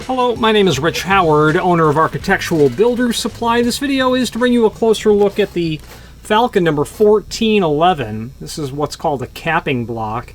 Hello, my name is Rich Howard, owner of Architectural Builders Supply. This video is to bring you a closer look at the Falcon number 1411. This is what's called a capping block,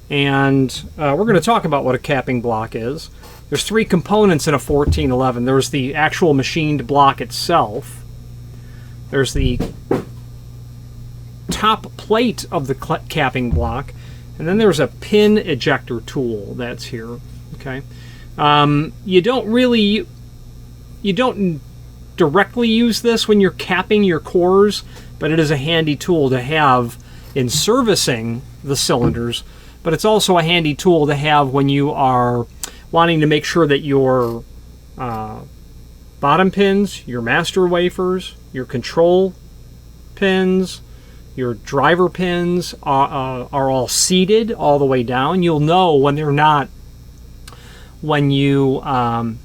and we're going to talk about what a capping block is. There's three components in a 1411. There's the actual machined block itself. There's the top plate of the capping block, and then there's a pin ejector tool that's here. Okay. You don't directly use this when you're capping your cores, but it is a handy tool to have in servicing the cylinders. But it's also a handy tool to have when you are wanting to make sure that your bottom pins, your master wafers, your control pins, your driver pins are all seated all the way down. You'll know when they're not when you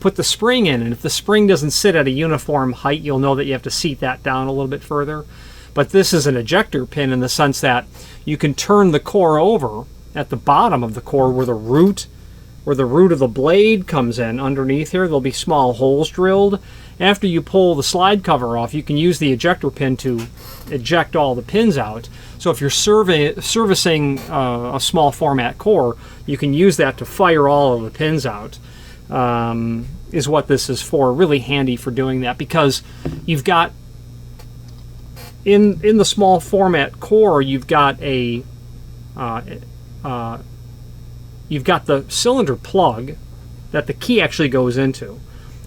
put the spring in, and if the spring doesn't sit at a uniform height, you'll know that you have to seat that down a little bit further. But this is an ejector pin in the sense that you can turn the core over at the bottom of the core where the root of the blade comes in. Underneath here there'll be small holes drilled. After you pull the slide cover off, you can use the ejector pin to eject all the pins out. So if you're servicing a small format core, you can use that to fire all of the pins out, is what this is for. Really handy for doing that, because you've got, in the small format core, you've got the cylinder plug that the key actually goes into.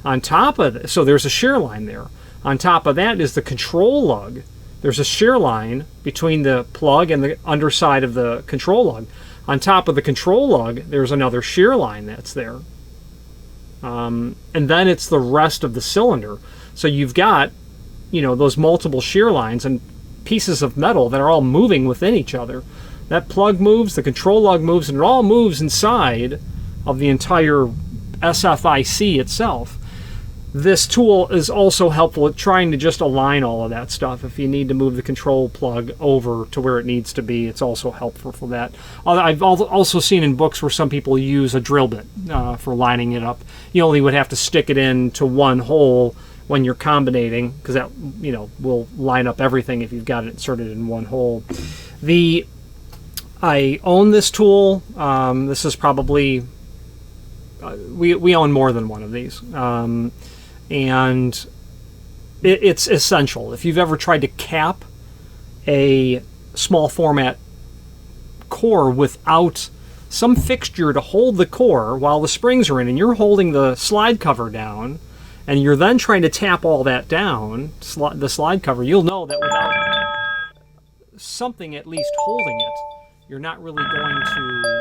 On top of it, so there's a shear line there. On top of that is the control lug. There's a shear line between the plug and the underside of the control lug. On top of the control lug, there's another shear line that's there. And then it's the rest of the cylinder. So you've got, those multiple shear lines and pieces of metal that are all moving within each other. That plug moves, the control lug moves, and it all moves inside of the entire SFIC itself. This tool is also helpful at trying to just align all of that stuff. If you need to move the control plug over to where it needs to be, it's also helpful for that. I've also seen in books where some people use a drill bit for lining it up. You only would have to stick it into one hole when you're combinating, because that will line up everything if you've got it inserted in one hole. I own this tool. This is probably we own more than one of these. And it's essential. If you've ever tried to cap a small format core without some fixture to hold the core while the springs are in, and you're holding the slide cover down, and you're then trying to tap all that down, the slide cover, you'll know that without something at least holding it, you're not really going to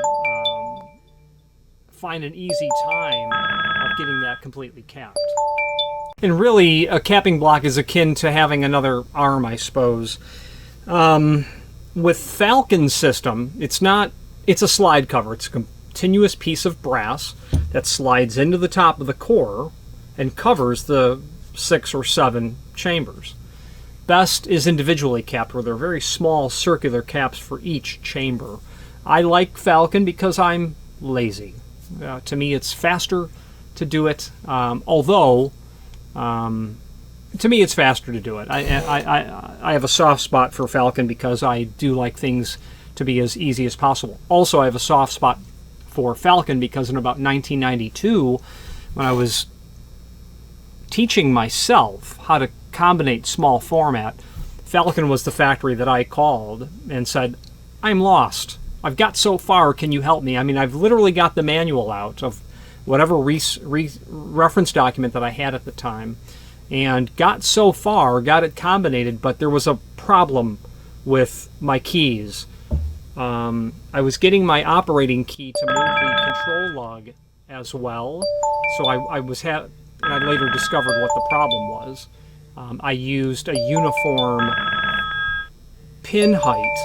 find an easy time of getting that completely capped. And really, a capping block is akin to having another arm, I suppose. With Falcon's system, it's a slide cover. It's a continuous piece of brass that slides into the top of the core and covers the 6 or 7 chambers. Best is individually capped, where they're very small circular caps for each chamber. I like Falcon because I'm lazy. To me, it's faster to do it, although to me it's faster to do it. I have a soft spot for Falcon because I do like things to be as easy as possible. Also, I have a soft spot for Falcon because in about 1992, when I was teaching myself how to combinate small format, Falcon was the factory that I called and said, "I'm lost. I've got so far, can you help me?" I mean, I've literally got the manual out of whatever reference document that I had at the time, and got so far, got it combinated, but there was a problem with my keys. I was getting my operating key to move the control lug as well, so and I later discovered what the problem was. I used a uniform pin height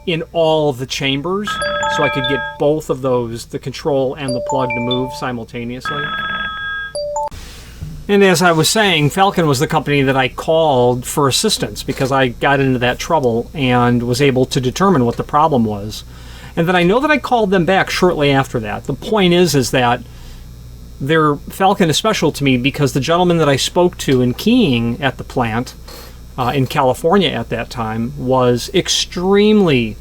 in all the chambers, so I could get both of those, the control and the plug, to move simultaneously. And as I was saying, Falcon was the company that I called for assistance because I got into that trouble and was able to determine what the problem was. And then I know that I called them back shortly after that. The point is that Falcon is special to me because the gentleman that I spoke to in keying at the plant in California at that time was extremely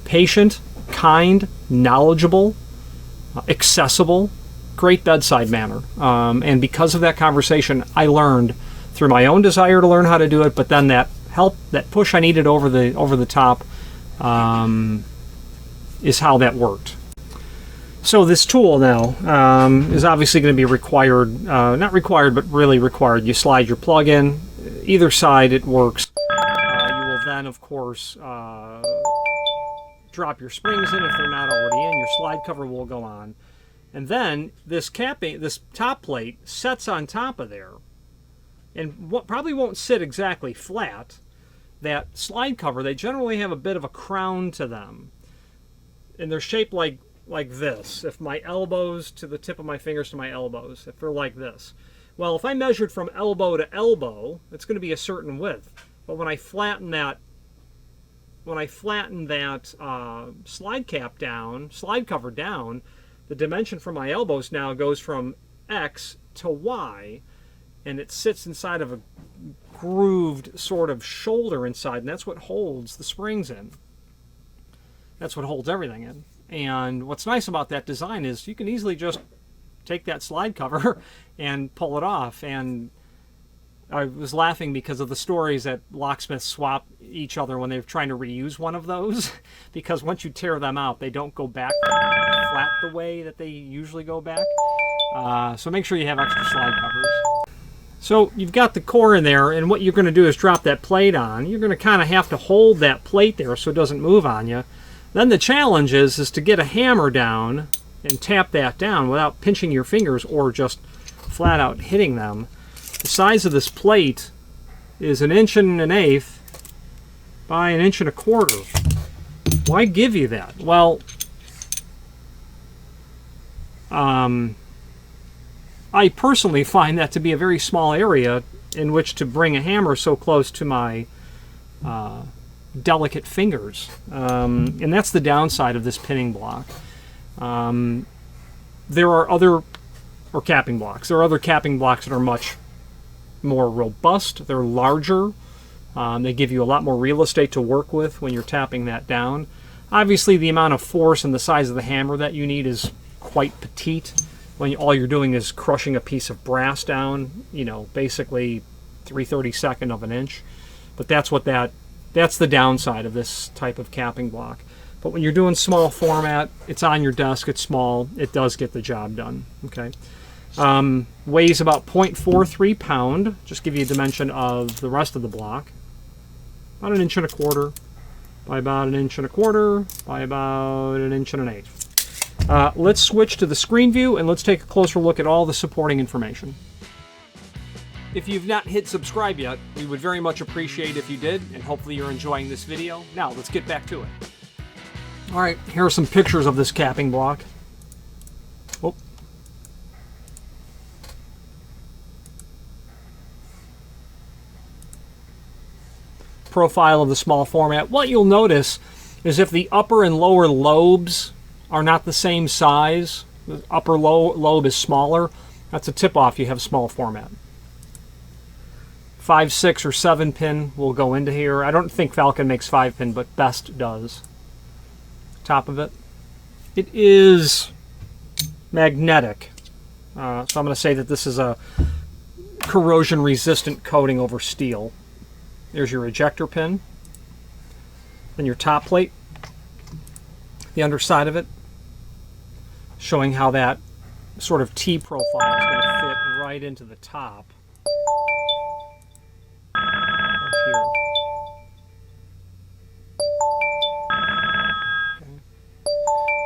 patient, kind, knowledgeable, accessible, great bedside manner. And because of that conversation, I learned through my own desire to learn how to do it, but then that help, that push I needed over the top, is how that worked. So this tool now is obviously going to be required, not required, but really required. You slide your plug in, either side it works. You will then, of course, drop your springs in if they're not already in. Your slide cover will go on. And then this top plate sets on top of there. And what probably won't sit exactly flat. That slide cover, they generally have a bit of a crown to them. And they're shaped like this. If my elbows to the tip of my fingers to my elbows, if they're like this. Well, if I measured from elbow to elbow, it's going to be a certain width. But when I flatten that slide cover down, the dimension for my elbows now goes from X to Y, and it sits inside of a grooved sort of shoulder inside, and that's what holds the springs in. That's what holds everything in. And what's nice about that design is you can easily just take that slide cover and pull it off. And I was laughing because of the stories that locksmiths swap each other when they're trying to reuse one of those, because once you tear them out, they don't go back flat the way that they usually go back. So make sure you have extra slide covers. So you've got the core in there, and what you're going to do is drop that plate on. You're going to kind of have to hold that plate there so it doesn't move on you. Then the challenge is to get a hammer down and tap that down without pinching your fingers or just flat out hitting them. The size of this plate is 1.125 inches by 1.25 inches. Why give you that? Well, I personally find that to be a very small area in which to bring a hammer so close to my delicate fingers. And that's the downside of this pinning block. There are other capping blocks. There are other capping blocks that are much more robust. They're larger. They give you a lot more real estate to work with when you're tapping that down. Obviously, the amount of force and the size of the hammer that you need is quite petite when all you're doing is crushing a piece of brass down, basically 3/32 of an inch. But that's the downside of this type of capping block. But when you're doing small format, it's on your desk, it's small, it does get the job done. Okay. Weighs about 0.43 pound. Just give you a dimension of the rest of the block. About 1.25 inches by about 1.25 inches by about 1.125 inches. Let's switch to the screen view and let's take a closer look at all the supporting information. If you've not hit subscribe yet, we would very much appreciate if you did, and hopefully you're enjoying this video. Now, let's get back to it. Alright, here are some pictures of this capping block. Oh. Profile of the small format. What you'll notice is if the upper and lower lobes are not the same size, the upper lobe is smaller, that's a tip-off you have small format. 5, 6, or 7 pin will go into here. I don't think Falcon makes 5 pin, but Best does. Top of it. It is magnetic. So I'm going to say that this is a corrosion-resistant coating over steel. There's your ejector pin. Then your top plate. The underside of it. Showing how that sort of T-profile is going to fit right into the top. Here. Okay.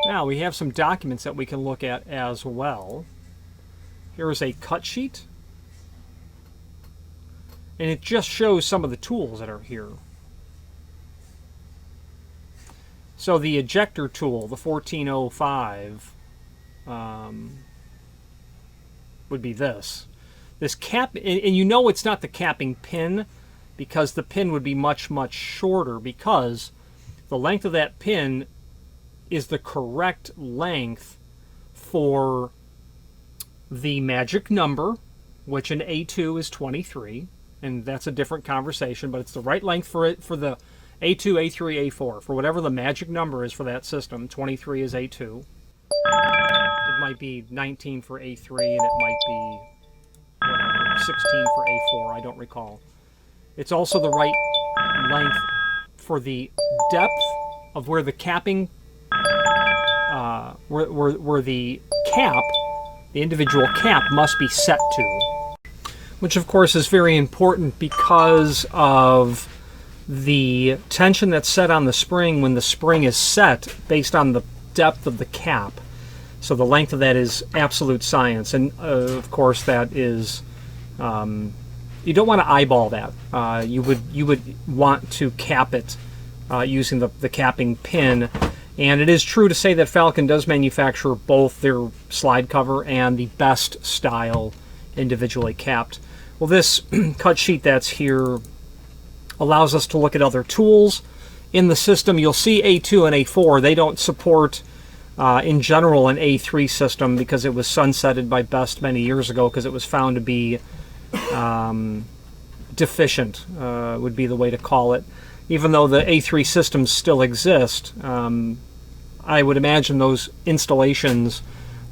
Now we have some documents that we can look at as well. Here is a cut sheet, and it just shows some of the tools that are here. So the ejector tool, the 1405, would be this. This cap, and you know it's not the capping pin, because the pin would be much, much shorter, because the length of that pin is the correct length for the magic number, which in A2 is 23, and that's a different conversation, but it's the right length for it for the A2, A3, A4. For whatever the magic number is for that system, 23 is A2. It might be 19 for A3, and it might be whatever, 16 for A4, I don't recall. It's also the right length for the depth of where the capping, where the cap, the individual cap must be set to. Which of course is very important because of the tension that's set on the spring when the spring is set based on the depth of the cap. So the length of that is absolute science, and of course that is you don't want to eyeball that. You would want to cap it using the capping pin, and it is true to say that Falcon does manufacture both their slide cover and the best style individually capped. Well, this cut sheet that's here allows us to look at other tools in the system. You'll see A2 and A4. They don't support in general an A3 system because it was sunsetted by Best many years ago because it was found to be deficient, would be the way to call it. Even though the A3 systems still exist, I would imagine those installations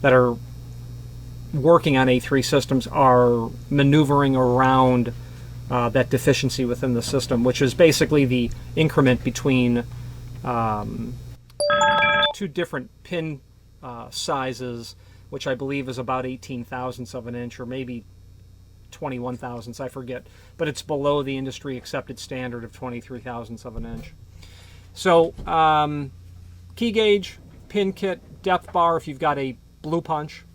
that are working on A3 systems are maneuvering around that deficiency within the system, which is basically the increment between two different pin sizes, which I believe is about 18 thousandths of an inch, or maybe 21 thousandths, I forget, but it's below the industry accepted standard of 23 thousandths of an inch. So key gauge, pin kit, depth bar. If you've got a blue punch,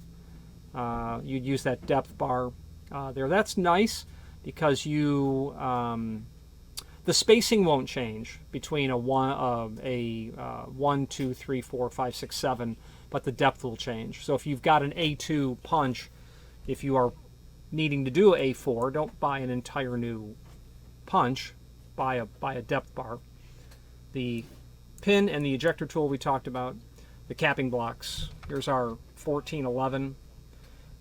you'd use that depth bar there. That's nice because you the spacing won't change between a 1, 2, 3, 4, 5, 6, 7, but the depth will change. So if you've got an A2 punch, if you are needing to do A4, don't buy an entire new punch, buy a depth bar. The pin and the ejector tool we talked about, the capping blocks. Here's our 1411.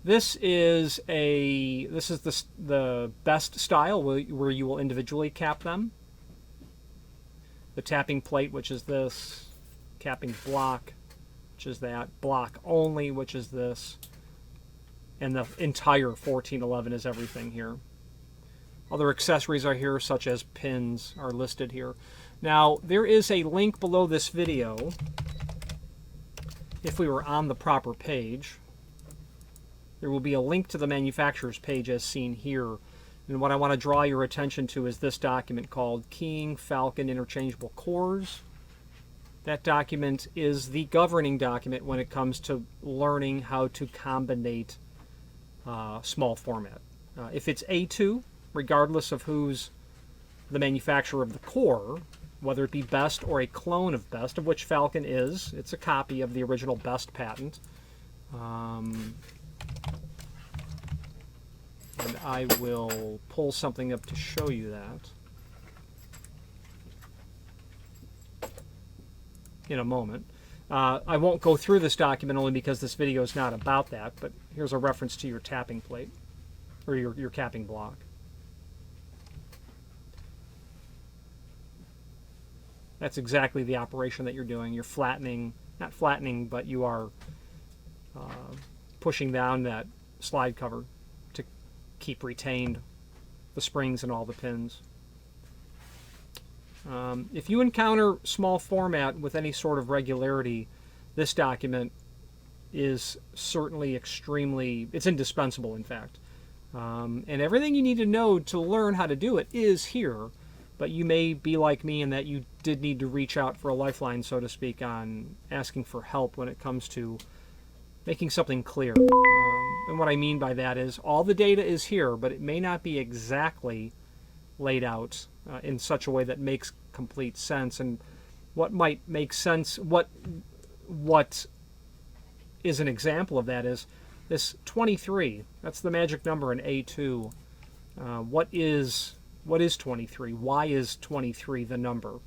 This is the best style where you will individually cap them. The tapping plate, which is this, capping block, which is that, block only, which is this, and the entire 1411 is everything here. Other accessories are here, such as pins are listed here. Now, there is a link below this video, if we were on the proper page. There will be a link to the manufacturer's page as seen here. And what I want to draw your attention to is this document called Keying Falcon Interchangeable Cores. That document is the governing document when it comes to learning how to combinate small format. If it's A2, regardless of who's the manufacturer of the core, whether it be Best or a clone of Best, of which Falcon is, it's a copy of the original Best patent. And I will pull something up to show you that in a moment. I won't go through this document only because this video is not about that, but here's a reference to your tapping plate, or your capping block. That's exactly the operation that you're doing. You're flattening, not flattening, but you are pushing down that slide cover to keep retained the springs and all the pins. If you encounter small format with any sort of regularity, this document is certainly it's indispensable, in fact. And everything you need to know to learn how to do it is here, but you may be like me in that you did need to reach out for a lifeline, so to speak, on asking for help when it comes to making something clear. And what I mean by that is all the data is here, but it may not be exactly laid out in such a way that makes complete sense. And what might make sense, what is an example of that is this 23. That's the magic number in A2. What is 23? Why is 23 the number?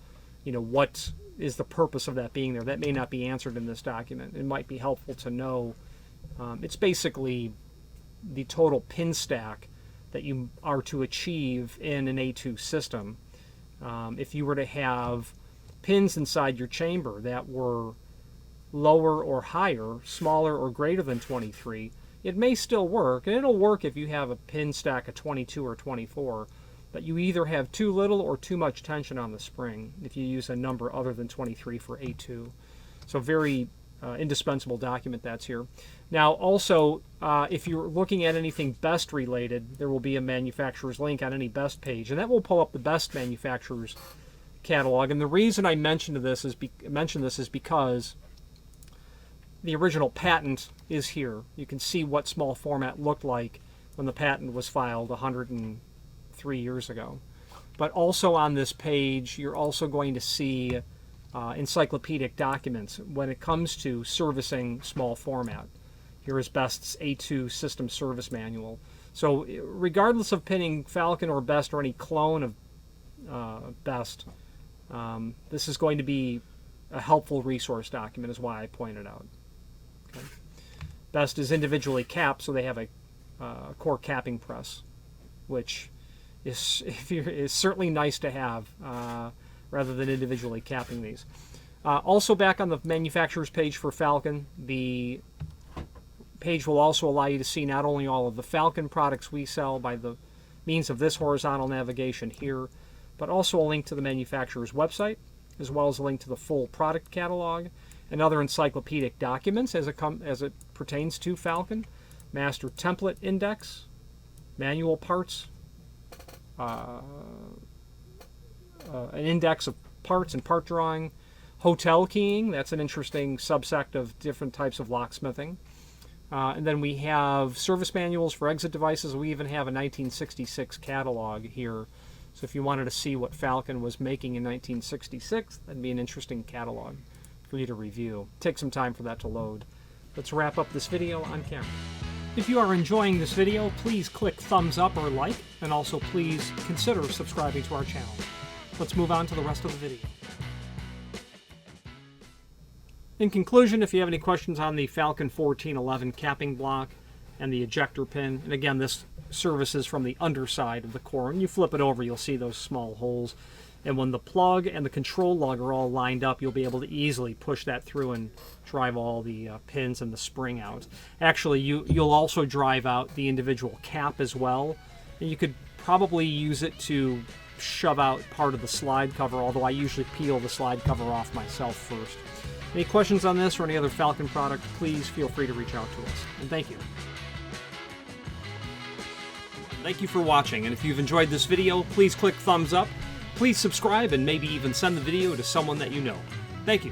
You know, what is the purpose of that being there? That may not be answered in this document. It might be helpful to know. It's basically the total pin stack that you are to achieve in an A2 system. If you were to have pins inside your chamber that were lower or higher, smaller or greater than 23, it may still work, and it'll work if you have a pin stack of 22 or 24, but you either have too little or too much tension on the spring if you use a number other than 23 for A2. So very indispensable document that's here. Now also, if you're looking at anything BEST related, there will be a manufacturer's link on any BEST page, and that will pull up the BEST manufacturer's catalog. And the reason I mention this is because the original patent is here. You can see what small format looked like when the patent was filed 103 years ago. But also on this page, you're also going to see encyclopedic documents when it comes to servicing small format. Here is BEST's A2 System Service Manual. So regardless of pinning Falcon or BEST or any clone of BEST, this is going to be a helpful resource document, is why I pointed out. Okay. BEST is individually capped, so they have a core capping press, which is certainly nice to have rather than individually capping these. Also back on the manufacturer's page for Falcon, the page will also allow you to see not only all of the Falcon products we sell by the means of this horizontal navigation here, but also a link to the manufacturer's website, as well as a link to the full product catalog and other encyclopedic documents as it pertains to Falcon, master template index, manual parts, an index of parts and part drawing, hotel keying, that's an interesting subsect of different types of locksmithing. And then we have service manuals for exit devices. We even have a 1966 catalog here. So if you wanted to see what Falcon was making in 1966, that'd be an interesting catalog for you to review. Take some time for that to load. Let's wrap up this video on camera. If you are enjoying this video, please click thumbs up or like, and also please consider subscribing to our channel. Let's move on to the rest of the video. In conclusion, if you have any questions on the Falcon 1411 capping block and the ejector pin, and again, this services from the underside of the core, and you flip it over, you'll see those small holes. And when the plug and the control lug are all lined up, you'll be able to easily push that through and drive all the pins and the spring out. Actually, you'll also drive out the individual cap as well, and you could probably use it to shove out part of the slide cover, although I usually peel the slide cover off myself first. Any questions on this or any other Falcon product, please feel free to reach out to us. And thank you. Thank you for watching, and if you've enjoyed this video, please click thumbs up, please subscribe, and maybe even send the video to someone that you know. Thank you.